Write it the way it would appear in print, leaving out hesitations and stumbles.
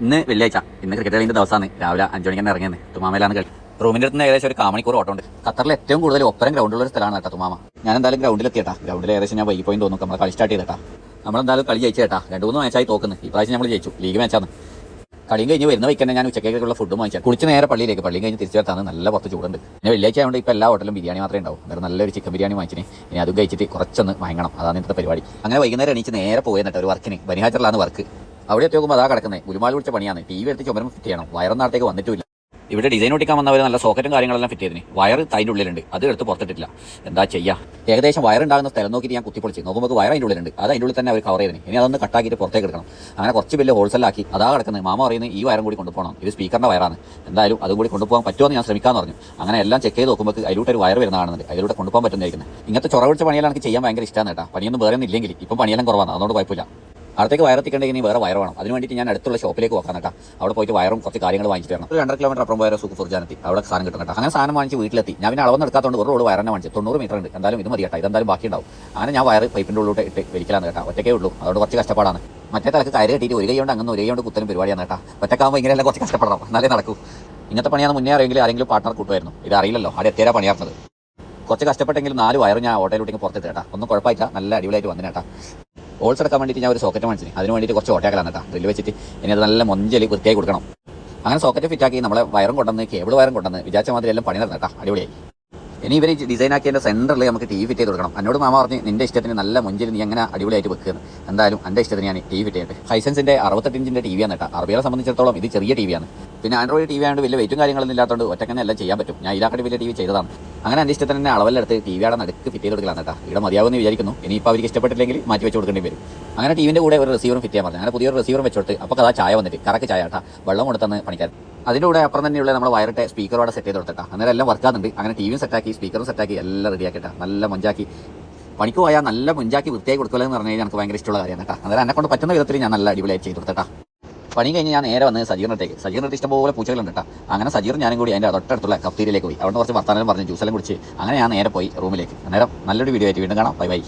ഇന്ന് വെള്ളിയാഴ്ച, ഇന്ന് ക്രിക്കറ്റ് കളിന്റെ ദിവസമാണ്. രാവിലെ 5 മണിക്ക് തന്നെ ഇറങ്ങിയത്. തുമാമയിലാണ് കളി. റൂമിന്റെ അടുത്ത് ഏകദേശം ഒരു 1 മണിക്കൂർ ഓട്ടമുണ്ട്. ഖത്തറിൽ ഏറ്റവും കൂടുതൽ ഒപ്പരം ഗ്രൗണ്ടുള്ള ഒരു സ്ഥലമാണ് കേട്ടോ തുമാമ. ഞാൻ എന്തായാലും ഗ്രൗണ്ടിലെത്തിയേട്ടാ. ഗ്രൗണ്ടിൽ ഏകദേശം ഞാൻ വൈകി പോയി തോന്നുന്നു. നമ്മൾ കളി സ്റ്റാർട്ട് ചെയ്തേട്ടാ. നമ്മളെന്തായാലും കളി ജയിച്ചേട്ടാ. 2-3 മാച്ചായി തോക്കുന്നു. ഈ പ്രാവശ്യം നമ്മൾ ജയിച്ചു. ലീഗ് മാച്ചാണ്. കളിയും കഴിഞ്ഞ് വരുന്ന വയ്ക്കന്നെ ഞാൻ ഉച്ചക്കേക്കുള്ള ഫുഡ് വാങ്ങിച്ചാൽ കുളിച്ച് നേരെ പള്ളിയിലേക്ക്. പള്ളിയും കഴിഞ്ഞ് തിരിച്ചു വരാത്താണ്. നല്ല പുറത്ത് ചൂടുണ്ട്. പിന്നെ വെള്ളിയാഴ്ച ആയതുകൊണ്ട് ഇപ്പോൾ എല്ലാ ഹോട്ടലും ബിരിയാണി മാത്രമേ ഉണ്ടാവും. അന്നേരം നല്ലൊരു ചിക്കൻ ബിരിയാണി വാങ്ങിച്ചിന്. ഇനി അതും കഴിച്ചിട്ട് കുറച്ചൊന്ന് വാങ്ങണം. അതാണ് ഇന്നത്തെ പരിപാടി. അങ്ങനെ വൈകുന്നേരം എണീച്ച് നേരെ പോയെന്നിട്ട് ഒരു വർക്കിന് ബനിഹാച്ചറിലാണ് വർക്ക്. അവിടെ എത്തിയോക്കുമ്പോൾ അതാ കിടക്കുന്നത്. ഗുലുമാൽ പിടിച്ച പണിയാണ്. ടി വി എടുത്ത് ചുമരം ഫിറ്റ് ചെയ്യണം. വയറൊന്നും നാളത്തേക്ക് വന്നിട്ടില്ല. ഇവിടെ ഡിസൈൻ ഒട്ടിക്കാൻ വന്നവർ നല്ല സോക്കറ്റും കാര്യങ്ങളെല്ലാം ഫിറ്റ് ചെയ്തിന്. വയർ അതിൻ്റെ ഉള്ളിലുണ്ട്. അത് എടുത്ത് പുറത്തിട്ടില്ല. എന്താ ചെയ്യുക? ഏകദേശം വയറുണ്ടാകുന്ന സ്ഥലം നോക്കിയിട്ട് ഞാൻ കുത്തിപ്പൊളിച്ച് നോക്കുമ്പോൾ വയർ അതിൻ്റെ ഉള്ളിലുണ്ട്. അത് അതിൻ്റെ ഉള്ളിൽ തന്നെ അവർ കവർ ചെയ്തിന്. ഇനി അതൊന്ന് കട്ടാക്കിയിട്ട് പുറത്തേക്ക് എടുക്കണം. അങ്ങനെ കുറച്ച് വലിയ ഹോൾസെല്ലാക്കി അതാ കിടക്കുന്നത്. മാമ പറയുന്നത് ഈ വയറും കൂടി കൊണ്ടുപോകണം. ഇത് സ്പീക്കറിൻ്റെ വയറാണ്. എന്തായാലും അതും കൂടി കൊണ്ടുപോകാൻ പറ്റുമെന്ന് ഞാൻ ശ്രമിക്കാമെന്ന് പറഞ്ഞു. അങ്ങനെ എല്ലാം ചെക്ക് ചെയ്ത് നോക്കുമ്പോൾ അതിലൂടെ ഒരു വയർ വരുന്ന കാണുന്നത്. അതിലൂടെ കൊണ്ടുപോകാൻ പറ്റുന്നതായിരിക്കുന്നത്. ഇങ്ങനത്തെ ചൊറവിടിച്ച പണിയെല്ലാം എനിക്ക് ചെയ്യാൻ ഭയങ്കര ഇഷ്ടമാണ് കേട്ടോ. പണിയൊന്നും വേറെ ഒന്നും ഇല്ലെങ്കിൽ ഇപ്പം പണിയെല്ലാം കുറവാണ്. അതുകൊണ്ട് കുഴപ്പമില്ല. അടുത്തേക്ക് വയറെത്തിക്കണ്ടെങ്കിൽ ഇനി വേറെ വയർ വേണം. അതിന് വേണ്ടിയിട്ട് ഞാൻ അടുത്തുള്ള ഷോപ്പിലേക്ക് പോകാൻ കേട്ടോ. അവിടെ പോയിട്ട് വയറും കുറച്ച് കാര്യങ്ങൾ വാങ്ങിച്ചിട്ട് വരണം. 2 കിലോമീറ്റർ അപ്പുറം പോയ സുഖ ഫുർജാനെത്തി. അവിടെ സാധനം കിട്ടും കേട്ടോ. അങ്ങനെ സാധനം വാങ്ങിച്ച് വീട്ടിലെത്തി. ഞാൻ പിന്നെ അളവൊന്നും എടുക്കാത്തതുകൊണ്ട് ഒരു റോഡ് വയറിനെ വാങ്ങിച്ചു. 90 മീറ്റർ ഉണ്ട്. എന്തായാലും ഇത് മതി കേട്ടോ. ഇതെന്തായാലും ബാക്കി ഉണ്ടാവും. അങ്ങനെ ഞാൻ വയർ പൈപ്പിൻ്റെ ഉള്ളിലോട്ട് ഇട്ട് വലിക്കലാന്ന് കേട്ടോ. ഒറ്റയ്ക്കേ ഉള്ളൂ. അതുകൊണ്ട് കുറച്ച് കഷ്ടപ്പാടാണ്. മറ്റേ തലക്ക് കയറി കെട്ടിയിട്ട് ഒരു കൈ കൊണ്ട് അങ്ങനെ ഒരു കൈ കൊണ്ട് കുത്തലും പരിപാടിയാണ് കേട്ടോ. ഒറ്റക്കാകുമ്പോൾ ഇങ്ങനെയെല്ലാം കുറച്ച് കഷ്ടപ്പെടണം. എന്നാലേ നടക്കൂ. ഇങ്ങനത്തെ പണിയാണ് മുന്നേ അറിയെങ്കിൽ ആരെങ്കിലും പാർട്ണർ കൂട്ടുമായിരുന്നു. ഇത് അറിയില്ലല്ലോ. അവിടെ എത്തിയാ പണിയാറുന്നത്. കുറച്ച് കഷ്ടപ്പെട്ടെങ്കിലും 4 വയറും ഞാൻ ഓട്ടയിലോട്ടേക്ക് പുറത്തിട്ട് കേട്ടോ. ഒന്നും കുഴപ്പമില്ല. നല്ല അടിപൊളിയായിട്ട് വന്നിന് കേട്ടോ. ഹോൾസ് എടുക്കാൻ വേണ്ടിയിട്ട് ഞാൻ ഒരു സോക്കറ്റ് വാങ്ങിച്ചു. അതിന് വേണ്ടിയിട്ട് കുറച്ച് ഓട്ടയാക്കലാണ് കേട്ടോ. ഡ്രില്ല് വെച്ചിട്ട് ഇനി അത് നല്ല മൊഞ്ചൽ വൃത്തിയായി കൊടുക്കണം. അങ്ങനെ സോക്കറ്റ് ഫിറ്റാക്കി നമ്മളെ വയറും കൊണ്ടുവന്ന് കേബിൾ വയറും കൊണ്ടുവന്ന് വിചാരിച്ച മാതിരി എല്ലാം പണി നടന്നു കേട്ടോ. അടിപൊളിയായി. ഇനി ഇവർ ഡിസൈൻ ആക്കിയതിൻ്റെ സെൻറ്ററിൽ നമുക്ക് ടി വി ഫിറ്റ് ചെയ്ത് കൊടുക്കണം. എന്നോട് മാമ പറഞ്ഞ് നിന്റെ ഇഷ്ടത്തിന് നല്ല മുഞ്ചിൽ നീ അങ്ങനെ അടിപൊളിയായിട്ട് വെക്കുന്നത്. എന്തായാലും എൻ്റെ ഇഷ്ടത്തിന് ഞാൻ ടി വി ഫിറ്റ് ചെയ്തിട്ട് ഹൈസെൻസിൻ്റെ 68 ഇഞ്ചിൻ്റെ ടി വിയാണ് കേട്ടോ. അറബികളെ സംബന്ധിച്ചിടത്തോളം ഇത് ചെറിയ ടി വിയാണ്. പിന്നെ ആൻഡ്രോയിഡ് ടി വി ആയതുകൊണ്ട് വലിയ വെയിറ്റും കാര്യങ്ങളൊന്നും ഇല്ലാത്തതുകൊണ്ട് ഒറ്റക്കന്നെ എല്ലാം ചെയ്യാൻ പറ്റും. ഞാൻ ഇതിലാക്കടി വലിയ ടി വി ചെയ്തതാണ്. അങ്ങനെ എൻ്റെ ഇഷ്ടത്തിന് തന്നെ അളവെടുത്ത് ടി വിയുടെ നടുക്ക് ഫിറ്റ് ചെയ്ത് കൊടുക്കലാണ് കേട്ടോ. ഇവിടെ മതിയാവുമെന്ന് വിചാരിക്കുന്നു. ഇനിയിപ്പോൾ അവർക്ക് ഇഷ്ടപ്പെട്ടില്ലെങ്കിൽ മാറ്റി വെച്ച് കൊടുക്കേണ്ടി വരും. അങ്ങനെ ടിവിൻ്റെ കൂടെ ഒരു റിസീവറും ഫിറ്റ് ചെയ്യാൻ പറഞ്ഞു. അങ്ങനെ പുതിയൊരു റിസീവർ വെച്ചോട്ട് അപ്പോൾ അതാ ചായ വന്നിട്ട് കറക്ക് ചായ കേട്ടോ. വെള്ളം കൊടുത്തന്ന് പണിക്കാരൻ. അതിൻ്റെ കൂടെ അപ്പുറം തന്നെയുള്ള നമ്മൾ വയറിട്ട് സ്പീക്കറോടെ സെറ്റ് ചെയ്ത് കൊടുത്തിട്ടാ. അന്നേരം എല്ലാം വർക്കാകുന്നുണ്ട്. അങ്ങനെ ടിവിയും സെറ്റാക്കി സ്പീക്കറും സെറ്റാക്കി എല്ലാം റെഡിയാക്കിട്ടാ. നല്ല മൊഞ്ചാക്കി പണിക്ക് പോയാൽ നല്ല മൊഞ്ചാക്കി വൃത്തിയായി കൊടുക്കുമല്ലോ എന്ന് പറഞ്ഞു കഴിഞ്ഞാൽ എനിക്ക് ഭയങ്കര ഇഷ്ടമുള്ള കാര്യമാണ് കേട്ടോ. അന്നേരം എന്നെ കൊണ്ട് പറ്റുന്ന വിധത്തിൽ ഞാൻ നല്ല അടിപൊളിയായി ചെയ്ത് കൊടുത്തിട്ടാ. പണി കഴിഞ്ഞ് ഞാൻ നേരെ വന്ന് സജീറിനടുത്തേക്ക്. സജീറിനടുത്ത് ഇഷ്ടംപോലെ പൂച്ചകളുണ്ട് കേട്ടോ. അങ്ങനെ സജീർ ഞാനും കൂടി അതിൻ്റെ തൊട്ടടുത്തുള്ള കഫ്തീരിയിലേക്ക് പോയി. അവിടെ കുറച്ച് വർത്താനം പറഞ്ഞ് ജ്യൂസെല്ലാം കുടിച്ച് അങ്ങനെ ഞാൻ നേരെ പോയി റൂമിലേക്ക്. അന്നേരം നല്ലൊരു വീഡിയോ ആയിട്ട് വീണ്ടും കാണാം. Bye bye.